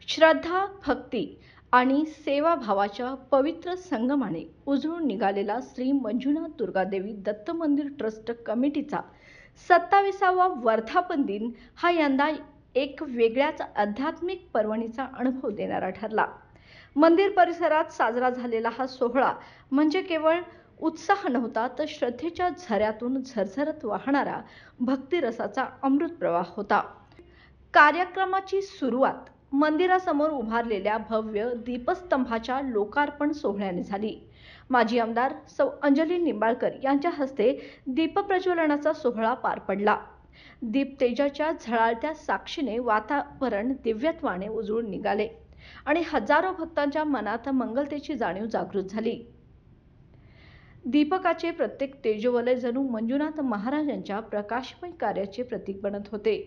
श्रद्धा, भक्ती आणि सेवाभावाच्या पवित्र संगमाने उजळून निघालेला श्री मंजुनाथ दुर्गादेवी दत्त मंदिर ट्रस्ट कमिटीचा 27वा वर्धापन दिन हा यंदा एक वेगळ्याच आध्यात्मिक पर्वणीचा अनुभव देणारा ठरला। मंदिर परिसरात साजरा झालेला हा सोहळा म्हणजे केवळ उत्साह नव्हता, तर श्रद्धेच्या झऱ्यातून झरझरत वाहणारा भक्तिरसाचा अमृत प्रवाह होता। कार्यक्रमाची सुरुवात मंदिरासमोर उभारलेल्या भव्य दीपस्तंभाच्या लोकार्पण सोहळ्याने झाली। माजी आमदार सौ अंजली निंबाळकर यांच्या हस्ते दीपप्रज्वलनाचा सोहळा पार पडला। दीपतेजाच्या झळाळत्या साक्षीने वातावरण दिव्यत्वाने उजळून निघाले आणि हजारो भक्तांच्या मनात मंगलतेची जाणीव जागृत झाली। दीपकाचे प्रत्येक तेजोवलय जणू मंजुनाथ महाराजांच्या प्रकाशमय कार्याचे प्रतीक बनत होते।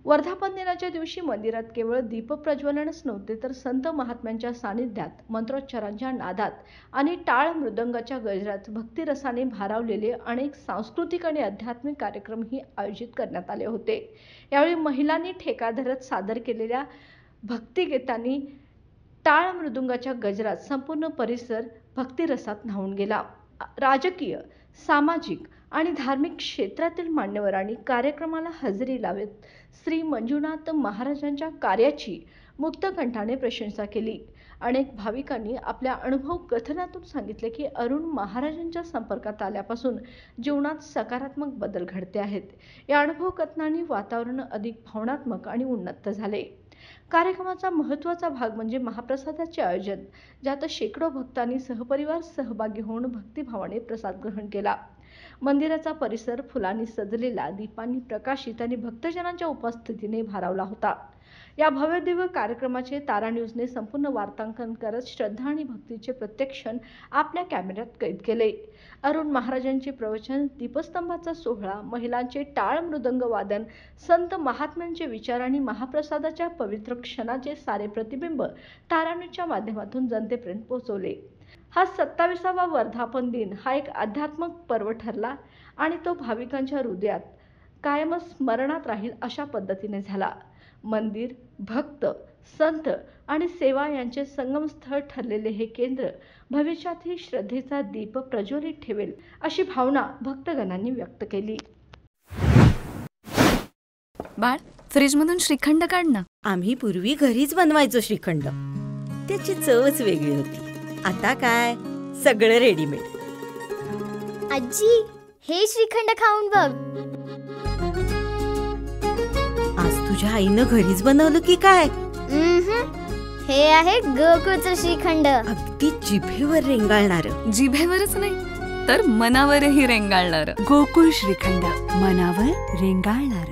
वर्धापन दिनाच्या दिवशी मंदिरात केवळ दीपप्रज्वलनच नव्हते, तर संत महात्म्यांच्या सानिध्यात मंत्रोच्चारांच्या नादात आणि टाळ मृदंगाच्या गजरात भक्तिरसाने भारावलेले अनेक सांस्कृतिक आणि आध्यात्मिक कार्यक्रमही आयोजित करण्यात आले होते। यावेळी महिलांनी ठेका धरत सादर केलेल्या भक्तिगीतांनी टाळ मृदुंगाच्या गजरात संपूर्ण परिसर भक्तिरसात न्हाऊन गेला। राजकीय, सामाजिक आणि धार्मिक क्षेत्रातील मान्यवरांनी कार्यक्रमाला हजेरी लावत श्री मंजुनाथ महाराजांच्या कार्याची मुक्तकंठाने प्रशंसा केली। अनेक भाविकांनी आपल्या अनुभव कथनातून सांगितले की अरुण महाराजांच्या संपर्कात आल्यापासून जीवनात सकारात्मक बदल घडते आहेत। या अनुभव कथनांनी वातावरण अधिक भावनात्मक आणि उन्नत झाले। कार्यक्रमाचा महत्त्वाचा भाग म्हणजे महाप्रसादाचे आयोजन, ज्यात शेकडो भक्तांनी सहपरिवार सहभागी होऊन भक्तिभावाने प्रसाद ग्रहण केला। मंदिराचा परिसर फुलांनी सजलेला, दीपांनी प्रकाशित आणि भक्तजनांच्या उपस्थितीने भारावला होता। या भव्यदिव्य कार्यक्रमाचे तारा न्यूजने संपूर्ण वार्तांकन करत श्रद्धा आणि भक्तीचे प्रत्येक क्षण आपल्या कॅमेऱ्यात कैद केले। अरुण महाराजांचे प्रवचन, दीपस्तंभाचा सोहळा, महिलांचे टाळ मृदंग वादन, संत महात्म्यांचे विचार आणि महाप्रसादाच्या पवित्र क्षणाचे सारे प्रतिबिंब तारा न्यूजच्या माध्यमातून जनतेपर्यंत पोहोचवले। हा 27वा वर्धापन दिन हा एक आध्यात्मिक पर्व ठरला आणि तो भाविकांच्या हृदयात कायमच स्मरणात राहील अशा पद्धतीने झाला। मंदिर, भक्त, संत आणि सेवा यांचे संगमस्थळ ठरलेले हे केंद्र भविष्यातही श्रद्धेचा दीप प्रज्वलित ठेवेल अशी भावना भक्तगणांनी व्यक्त केली। बाळ, फ्रीजमधून श्रीखंड काढ ना। आम्ही पूर्वी घरीच बनवायचो श्रीखंड, त्याची चवच वेगळी होती। आता काय सगळं रेडीमेड। आजी, हे श्रीखंड खाऊन बघ। आज तुझ्या आईनं घरीच बनवलं की काय? हे आहे गोकुळचं श्रीखंड, अगदी जिभेवर रेंगाळणार। जिभेवरच नाही तर मनावरही रेंगाळणार। गोकुळ श्रीखंड, मनावर रेंगाळणार।